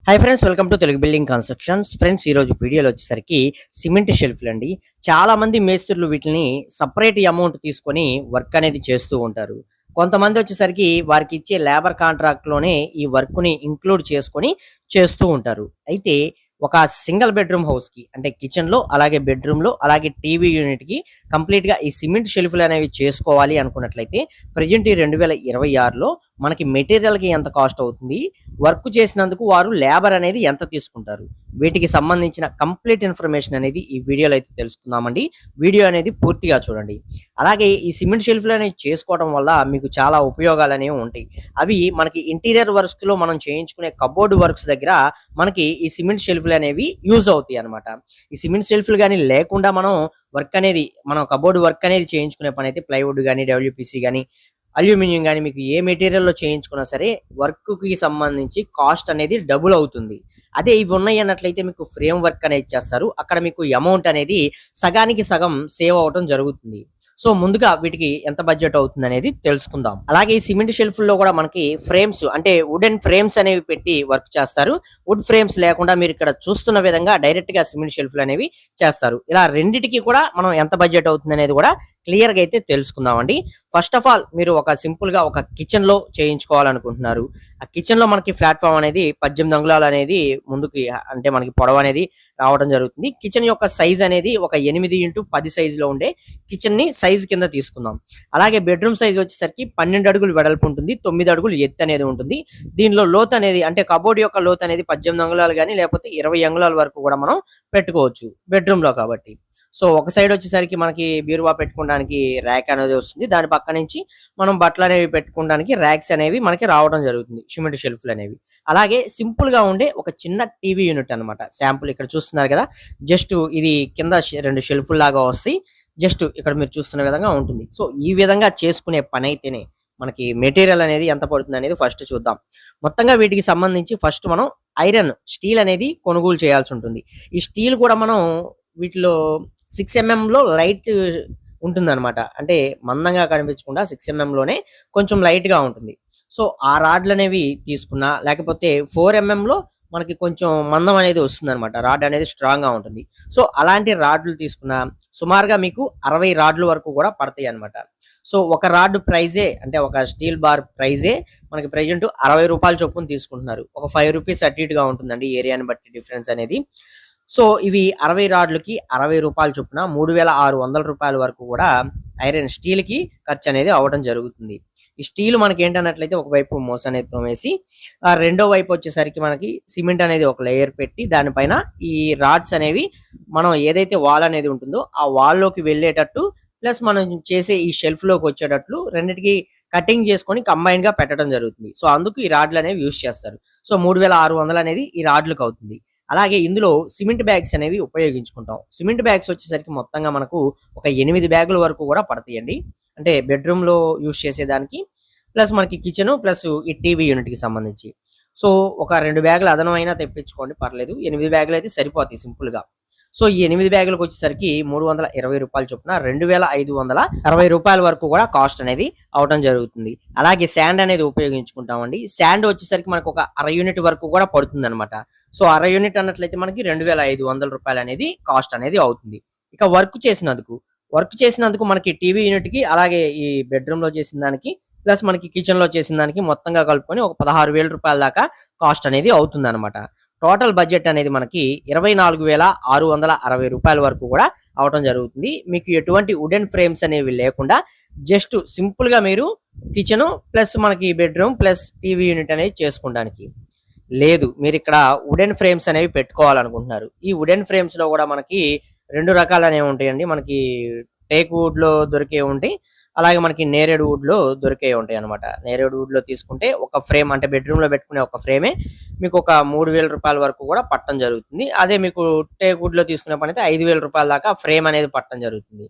Hi friends, welcome to Telugu building constructions. Friends, ఈ రోజు వీడియోలో వచ్చేసరికి సిమెంట్ షెల్ఫ్లు అండి. చాలా మంది మేస్త్రులు వీటిని సపరేట్ అమౌంట్ తీసుకొని వర్క్ అనేది చేస్తూ ఉంటారు. కొంతమంది వచ్చేసరికి వారికి ఇచ్చే లేబర్ కాంట్రాక్ట్ లోనే ఈ వర్క్ ని ఇంక్లూడ్ చేసుకొని చేస్తూ ఉంటారు. అయితే ఒక సింగిల్ బెడ్రూమ్ హౌస్ కి అంటే కిచెన్ లో అలాగే బెడ్రూమ్ లో అలాగే టీవీ యూనిట్ కి కంప్లీట్ గా ఈ సిమెంట్ షెల్ఫ్లు అనేవి చేసుకోవాలి అనుకున్నట్లయితే ప్రజెంట్ ఈ 2026లో మనకి మెటీరియల్ కి ఎంత కాస్ట్ అవుతుంది, వర్క్ చేసినందుకు వారు లేబర్ అనేది ఎంత తీసుకుంటారు, వీటికి సంబంధించిన కంప్లీట్ ఇన్ఫర్మేషన్ అనేది ఈ వీడియోలో అయితే తెలుసుకుందామండి. వీడియో అనేది పూర్తిగా చూడండి. అలాగే ఈ సిమెంట్ షెల్ఫ్లు అనేవి చేసుకోవడం వల్ల మీకు చాలా ఉపయోగాలు అనేవి ఉంటాయి. అవి మనకి ఇంటీరియర్ వర్క్స్ లో మనం చేయించుకునే కబోర్డ్ వర్క్స్ దగ్గర మనకి ఈ సిమెంట్ షెల్ఫ్లు అనేవి యూజ్ అవుతాయి అనమాట. ఈ సిమెంట్ షెల్ఫ్లు కానీ లేకుండా మనం కబోర్డ్ వర్క్ అనేది చేయించుకునే పని అయితే ప్లైవుడ్ కానీ డబ్ల్యూపీసీ కానీ అల్యూమినియం కానీ మీకు ఏ మెటీరియల్లో చేయించుకున్నా సరే వర్క్ కి సంబంధించి కాస్ట్ అనేది డబుల్ అవుతుంది. అదే ఇవి ఉన్నాయి అన్నట్లయితే మీకు ఫ్రేమ్ వర్క్ అనేది చేస్తారు. అక్కడ మీకు అమౌంట్ అనేది సగానికి సగం సేవ్ అవడం జరుగుతుంది. సో ముందుగా వీటికి ఎంత బడ్జెట్ అవుతుంది అనేది తెలుసుకుందాం. అలాగే ఈ సిమెంట్ షెల్ఫ్ల్లో కూడా మనకి ఫ్రేమ్స్ అంటే వుడెన్ ఫ్రేమ్స్ అనేవి పెట్టి వర్క్ చేస్తారు. వుడ్ ఫ్రేమ్స్ లేకుండా మీరు ఇక్కడ చూస్తున్న విధంగా డైరెక్ట్ గా సిమెంట్ షెల్ఫ్లు అనేవి చేస్తారు. ఇలా రెండిటికి కూడా మనం ఎంత బడ్జెట్ అవుతుంది అనేది కూడా క్లియర్ గా అయితే తెలుసుకుందామండి. ఫస్ట్ ఆఫ్ ఆల్ మీరు ఒక సింపుల్ గా ఒక కిచెన్ లో చేయించుకోవాలనుకుంటున్నారు. ఆ కిచెన్ లో మనకి ప్లాట్ఫామ్ అనేది 18 అంగుళాలు అనేది ముందుకి అంటే మనకి పొడవు అనేది రావడం జరుగుతుంది. కిచెన్ యొక్క సైజ్ అనేది ఒక 8x10 సైజులో ఉండే కిచెన్ ని సైజ్ కింద తీసుకుందాం. అలాగే బెడ్రూమ్ సైజ్ వచ్చేసరికి 12 అడుగులు వెడల్పు ఉంటుంది, 9 అడుగులు ఎత్తు అనేది ఉంటుంది. దీనిలో లోత్ అనేది అంటే కబోర్డ్ యొక్క లోత్ అనేది 18 అంగుళాలు కానీ లేకపోతే 20 అంగుళాల వరకు కూడా మనం పెట్టుకోవచ్చు బెడ్రూమ్ లో కాబట్టి. సో ఒక సైడ్ వచ్చేసరికి మనకి బీరువా పెట్టుకోవడానికి ర్యాక్ అనేది వస్తుంది. దాని పక్క నుంచి మనం బట్టలు అనేవి పెట్టుకోవడానికి ర్యాక్స్ అనేవి మనకి రావడం జరుగుతుంది, సిమెంట్ షెల్ఫ్లు అనేవి. అలాగే సింపుల్ గా ఉండే ఒక చిన్న టీవీ యూనిట్ అనమాట. శాంపుల్ ఇక్కడ చూస్తున్నారు కదా, జస్ట్ ఇది కింద 2 షెల్ఫ్లు లాగా వస్తాయి. జస్ట్ ఇక్కడ మీరు చూస్తున్న విధంగా ఉంటుంది. సో ఈ విధంగా చేసుకునే పని అయితేనే మనకి మెటీరియల్ అనేది ఎంత పడుతుంది అనేది ఫస్ట్ చూద్దాం. మొత్తంగా వీటికి సంబంధించి ఫస్ట్ మనం ఐరన్ స్టీల్ అనేది కొనుగోలు చేయాల్సి ఉంటుంది. ఈ స్టీల్ కూడా మనం వీటిలో 6mm లో లైట్ ఉంటుంది అనమాట. అంటే మందంగా కనిపించకుండా 6mm లోనే కొంచెం లైట్ గా ఉంటుంది. సో ఆ రాడ్లు అనేవి తీసుకున్నా లేకపోతే 4mm లో మనకి కొంచెం మందం అనేది వస్తుంది అనమాట. రాడ్ అనేది స్ట్రాంగ్ గా ఉంటుంది. సో అలాంటి రాడ్లు తీసుకున్నా సుమారుగా మీకు 60 రాడ్ల వరకు కూడా పడతాయి అనమాట. సో ఒక రాడ్ ప్రైజే అంటే ఒక స్టీల్ బార్ ప్రైజే మనకి ప్రెజెంట్ 60 రూపాయల చొప్పున తీసుకుంటున్నారు. ఒక 5 రూపీస్ అటు ఇటుగా ఉంటుందండి ఏరియాని బట్టి డిఫరెన్స్ అనేది. సో ఇవి 60 రాడ్లకి 60 రూపాయల చొప్పున 3600 రూపాయల వరకు కూడా ఐరన్ స్టీల్ కి ఖర్చు అనేది అవ్వడం జరుగుతుంది. ఈ స్టీల్ మనకి ఏంటన్నట్లయితే ఒకవైపు మోస అనేది తోమేసి రెండో వైపు వచ్చేసరికి మనకి సిమెంట్ అనేది ఒక లేయర్ పెట్టి దానిపైన ఈ రాడ్స్ అనేవి మనం ఏదైతే వాల్ అనేది ఉంటుందో ఆ వాల్ లోకి వెళ్ళేటట్టు ప్లస్ మనం చేసే ఈ షెల్ఫ్ లోకి వచ్చేటట్లు రెండింటికి కటింగ్ చేసుకొని కంబైన్ గా పెట్టడం జరుగుతుంది. సో అందుకు ఈ రాడ్లు అనేవి యూజ్ చేస్తారు. సో 3600 అనేది ఈ రాడ్లకు అవుతుంది. అలాగే ఇందులో సిమెంట్ బ్యాగ్స్ అనేవి ఉపయోగించుకుంటాం. సిమెంట్ బ్యాగ్స్ వచ్చేసరికి మొత్తంగా మనకు ఒక 8 బ్యాగుల వరకు కూడా పడతాయండి. అంటే బెడ్రూమ్ లో యూజ్ చేసేదానికి ప్లస్ మనకి కిచెన్ ప్లస్ ఈ టీవీ యూనిట్ కి సంబంధించి. సో ఒక 2 బ్యాగులు అదనమైనా తెప్పించుకోండి, పర్లేదు. 8 బ్యాగులు అయితే సరిపోతాయి సింపుల్ గా. సో ఈ 8 బ్యాగులకు వచ్చేసరికి 320 రూపాయల చొప్పున 2560 రూపాయల వరకు కూడా కాస్ట్ అనేది అవడం జరుగుతుంది. అలాగే శాండ్ అనేది ఉపయోగించుకుంటామండి. శాండ్ వచ్చేసరికి మనకు ఒక 1/2 యూనిట్ వరకు కూడా పడుతుంది అనమాట. సో 1/2 యూనిట్ అన్నట్లయితే మనకి 2500 రూపాయలు అనేది కాస్ట్ అనేది అవుతుంది. ఇక వర్క్ చేసినందుకు మనకి టీవీ యూనిట్ కి అలాగే ఈ బెడ్రూమ్ లో చేసిన దానికి ప్లస్ మనకి కిచెన్ లో చేసిన దానికి మొత్తంగా కలుపుకొని ఒక 16,000 రూపాయల దాకా కాస్ట్ అనేది అవుతుంది అనమాట. టోటల్ బడ్జెట్ అనేది మనకి 24,660 రూపాయల వరకు కూడా అవడం జరుగుతుంది. మీకు ఎటువంటి వుడెన్ ఫ్రేమ్స్ అనేవి లేకుండా జస్ట్ సింపుల్ గా మీరు కిచెన్ ప్లస్ మనకి బెడ్రూమ్ ప్లస్ టీవీ యూనిట్ అనేది చేసుకోవడానికి లేదు. మీరు ఇక్కడ వుడెన్ ఫ్రేమ్స్ అనేవి పెట్టుకోవాలనుకుంటున్నారు. ఈ వుడెన్ ఫ్రేమ్స్ లో కూడా మనకి 2 రకాలు అనేవి ఉంటాయండి. మనకి టేక్ వుడ్ లో దొరికే ఉంటాయి, అలాగే మనకి నేరేడ్ వుడ్ లో దొరికే ఉంటాయి అనమాట. నేరేడ్ వుడ్ లో తీసుకుంటే ఒక ఫ్రేమ్ అంటే బెడ్రూమ్ లో పెట్టుకునే ఒక ఫ్రేమే మీకు ఒక 3000 రూపాయల వరకు కూడా పట్టడం జరుగుతుంది. అదే మీకు టేక్ వుడ్ లో తీసుకునే పని అయితే 5000 రూపాయల దాకా ఫ్రేమ్ అనేది పట్టడం జరుగుతుంది.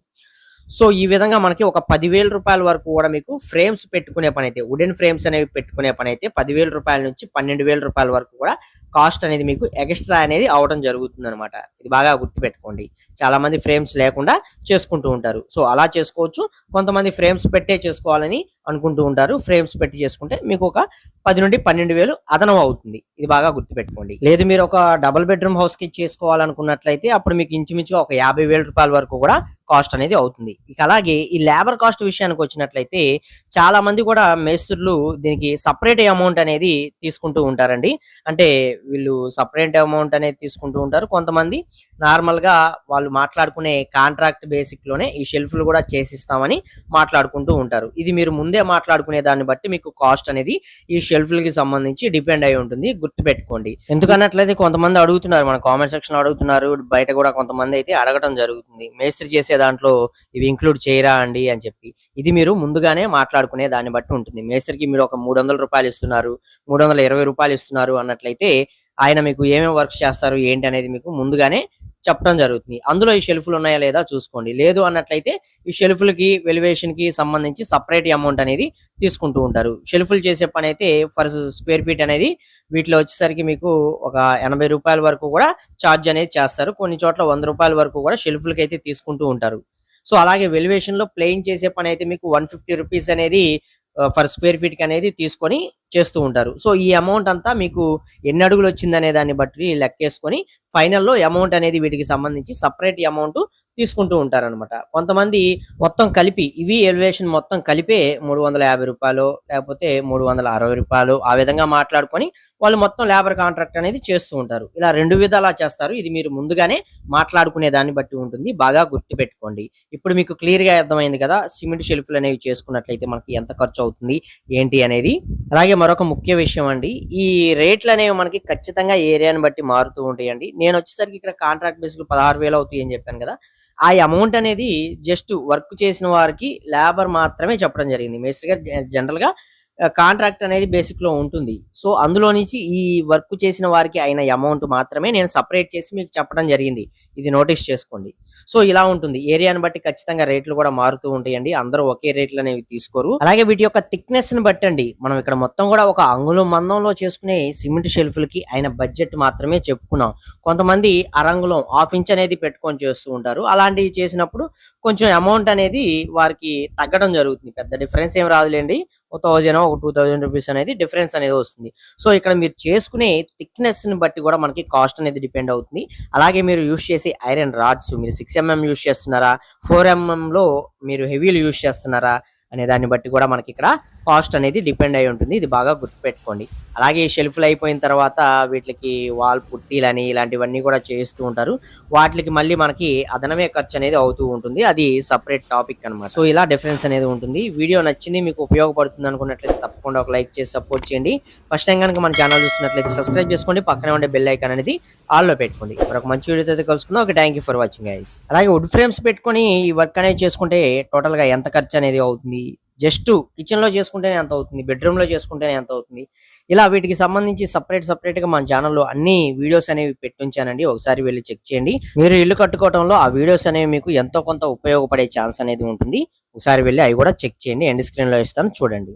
సో ఈ విధంగా మనకి ఒక 10,000 రూపాయల వరకు కూడా మీకు ఫ్రేమ్స్ పెట్టుకునే పని అయితే వుడెన్ ఫ్రేమ్స్ అనేవి పెట్టుకునే పని అయితే 10,000 రూపాయల నుంచి 12,000 రూపాయల వరకు కూడా కాస్ట్ అనేది మీకు ఎక్స్ట్రా అనేది అవడం జరుగుతుంది అనమాట. ఇది బాగా గుర్తుపెట్టుకోండి. చాలా మంది ఫ్రేమ్స్ లేకుండా చేసుకుంటూ ఉంటారు. సో అలా చేసుకోవచ్చు. కొంతమంది ఫ్రేమ్స్ పెట్టే చేసుకోవాలని అనుకుంటూ ఉంటారు. ఫ్రేమ్స్ పెట్టి చేసుకుంటే మీకు ఒక 10 నుండి 12,000 అదనం అవుతుంది. ఇది బాగా గుర్తుపెట్టుకోండి. లేదు మీరు ఒక డబుల్ బెడ్రూమ్ హౌస్ కి చేసుకోవాలనుకున్నట్లయితే అప్పుడు మీకు ఇంచుమించుగా ఒక 50,000 రూపాయల వరకు కూడా కాస్ట్ అనేది అవుతుంది. ఇక అలాగే ఈ లేబర్ కాస్ట్ విషయానికి వచ్చినట్లయితే చాలా మంది కూడా మేస్త్రులు దీనికి సపరేట్ అమౌంట్ అనేది తీసుకుంటూ ఉంటారండి. అంటే వీళ్ళు సపరేట్ అమౌంట్ అనేది తీసుకుంటూ ఉంటారు. కొంతమంది నార్మల్ గా వాళ్ళు మాట్లాడుకునే కాంట్రాక్ట్ బేసిక్ లోనే ఈ షెల్ఫ్లు కూడా చేసిస్తామని మాట్లాడుకుంటూ ఉంటారు. ఇది మీరు ముందే మాట్లాడుకునే దాన్ని బట్టి మీకు కాస్ట్ అనేది ఈ షెల్ఫ్లకి సంబంధించి డిపెండ్ అయి ఉంటుంది. గుర్తుపెట్టుకోండి. ఎందుకన్నట్లయితే కొంతమంది అడుగుతున్నారు, మన కామెంట్ సెక్షన్ లో అడుగుతున్నారు, బయట కూడా కొంతమంది అయితే అడగడం జరుగుతుంది, మేస్త్రి చేసే దాంట్లో ఇవి ఇంక్లూడ్ చేయరా అండి అని చెప్పి. ఇది మీరు ముందుగానే మాట్లాడుకునే దాన్ని బట్టి ఉంటుంది. మేస్త్రికి మీరు ఒక 300 రూపాయలు ఇస్తున్నారు, 320 రూపాయలు ఇస్తున్నారు అన్నట్లయితే ఆయన మీకు ఏమేమి వర్క్స్ చేస్తారు ఏంటి అనేది మీకు ముందుగానే చెప్పడం జరుగుతుంది. అందులో ఈ షెల్ఫ్లు ఉన్నాయా లేదా చూసుకోండి. లేదు అన్నట్లయితే ఈ షెల్ఫ్లకి వెలివేషన్ కి సంబంధించి సపరేట్ అమౌంట్ అనేది తీసుకుంటూ ఉంటారు. షెల్ఫ్లు చేసే పని అయితే ఫర్ స్క్వేర్ ఫీట్ అనేది వీటిలో వచ్చేసరికి మీకు ఒక 80 రూపాయల వరకు కూడా ఛార్జ్ అనేది చేస్తారు. కొన్ని చోట్ల 100 రూపాయల వరకు కూడా షెల్ఫ్లకి అయితే తీసుకుంటూ ఉంటారు. సో అలాగే వెలివేషన్ లో ప్లెయిన్ చేసే పని అయితే మీకు 150 రూపీస్ అనేది ఫర్ స్క్వేర్ ఫీట్ కి అనేది తీసుకొని చేస్తూ ఉంటారు. సో ఈ అమౌంట్ అంతా మీకు ఎన్ని అడుగులు వచ్చిందనే దాన్ని బట్టి లెక్కేసుకొని ఫైనల్లో అమౌంట్ అనేది వీటికి సంబంధించి సపరేట్ అమౌంట్ తీసుకుంటూ ఉంటారనమాట. కొంతమంది మొత్తం కలిపి ఇవి ఎలివేషన్ మొత్తం కలిపే 350 రూపాయలు లేకపోతే 360 రూపాయలు ఆ విధంగా మాట్లాడుకొని వాళ్ళు మొత్తం లేబర్ కాంట్రాక్ట్ అనేది చేస్తూ ఉంటారు. ఇలా రెండు విధాలా చేస్తారు. ఇది మీరు ముందుగానే మాట్లాడుకునే దాన్ని బట్టి ఉంటుంది. బాగా గుర్తుపెట్టుకోండి. ఇప్పుడు మీకు క్లియర్ గా అర్థమైంది కదా సిమెంట్ షెల్ఫ్లు అనేవి చేసుకున్నట్లయితే మనకి ఎంత ఖర్చు అవుతుంది ఏంటి అనేది. అలాగే మరొక ముఖ్య విషయం అండి, ఈ రేట్లు అనేవి మనకి ఖచ్చితంగా ఏరియాని బట్టి మారుతూ ఉంటాయండి. నేను వచ్చేసరికి ఇక్కడ కాంట్రాక్ట్ బేసిక్ 16,000 అవుతాయి అని చెప్పాను కదా. ఆ అమౌంట్ అనేది జస్ట్ వర్క్ చేసిన వారికి లేబర్ మాత్రమే చెప్పడం జరిగింది. మేస్త్రి గారు జనరల్ గా కాంట్రాక్ట్ అనేది బేసిక్ లో ఉంటుంది. సో అందులో నుంచి ఈ వర్క్ చేసిన వారికి అయిన అమౌంట్ మాత్రమే నేను సపరేట్ చేసి మీకు చెప్పడం జరిగింది. ఇది నోటీస్ చేసుకోండి. సో ఇలా ఉంటుంది. ఏరియాని బట్టి ఖచ్చితంగా రేట్లు కూడా మారుతూ ఉంటాయండి. అందరూ ఒకే రేట్లు అనేవి తీసుకోరు. అలాగే వీటి యొక్క థిక్నెస్ ని బట్టండి మనం ఇక్కడ మొత్తం కూడా ఒక అంగుళం మందంలో చేసుకునే సిమెంట్ షెల్ఫ్లకి అయిన బడ్జెట్ మాత్రమే చెప్పుకున్నాం. కొంతమంది అరంగుళం హాఫ్ ఇంచ్ అనేది పెట్టుకొని చేస్తూ ఉంటారు. అలాంటివి చేసినప్పుడు కొంచెం అమౌంట్ అనేది వారికి తగ్గడం జరుగుతుంది. పెద్ద డిఫరెన్స్ ఏం రాదులేండి. 1000 ఒక 2000 రూపీస్ అనేది డిఫరెన్స్ అనేది వస్తుంది. సో ఇక్కడ మీరు చేసుకునే థిక్నెస్ ని బట్టి కూడా మనకి కాస్ట్ అనేది డిపెండ్ అవుతుంది. అలాగే మీరు యూజ్ చేసే ఐరన్ రాడ్స్ మీరు 6mm యూజ్ చేస్తున్నారా, 4mm లో మీరు హెవీలు యూజ్ చేస్తున్నారా అనే దాన్ని బట్టి కూడా మనకి ఇక్కడ కాస్ట్ అనేది డిపెండ్ అయి ఉంటుంది. ఇది బాగా గుర్తుపెట్టుకోండి. అలాగే షెల్ఫ్లు అయిపోయిన తర్వాత వీటికి వాల్ పుట్టీలని ఇలాంటివన్నీ కూడా చేస్తూ ఉంటారు. వాటికి మళ్ళీ మనకి అదనమే ఖర్చు అనేది అవుతూ ఉంటుంది. అది సపరేట్ టాపిక్ అన్నమాట. సో ఇలా డిఫరెన్స్ అనేది ఉంటుంది. వీడియో నచ్చింది, మీకు ఉపయోగపడుతుంది అనుకున్నట్లయితే తప్పకుండా ఒక లైక్ చేసి సపోర్ట్ చేయండి. ఫస్ట్ టైం కనుక మన ఛానల్ చూస్తున్నట్లయితే సబ్స్క్రైబ్ చేసుకోండి. పక్కనే ఉండే బెల్ ఐకాన్ అనేది ఆల్ లో పెట్టుకోండి. మరొక మంచి వీడియోతో అయితే కలుసుకుందాం. Okay, thank you for watching guys. అలాగే వుడ్ ఫ్రేమ్స్ పెట్టుకొని ఈ వర్క్ అనేది చేసుకుంటే టోటల్ గా ఎంత ఖర్చు అనేది అవుతుంది, జస్ట్ కిచెన్ లో చేసుకుంటేనే ఎంత అవుతుంది, బెడ్రూమ్ లో చేసుకుంటేనే ఎంత అవుతుంది, ఇలా వీటికి సంబంధించి సపరేట్ గా మన ఛానల్లో అన్ని వీడియోస్ అనేవి పెట్టుంచానండి. ఒకసారి వెళ్ళి చెక్ చేయండి. మీరు ఇల్లు కట్టుకోవడంలో ఆ వీడియోస్ అనేవి మీకు ఎంతో కొంత ఉపయోగపడే ఛాన్స్ అనేది ఉంటుంది. ఒకసారి వెళ్ళి అవి కూడా చెక్ చేయండి. ఎండ్ స్క్రీన్ లో ఇస్తాను, చూడండి.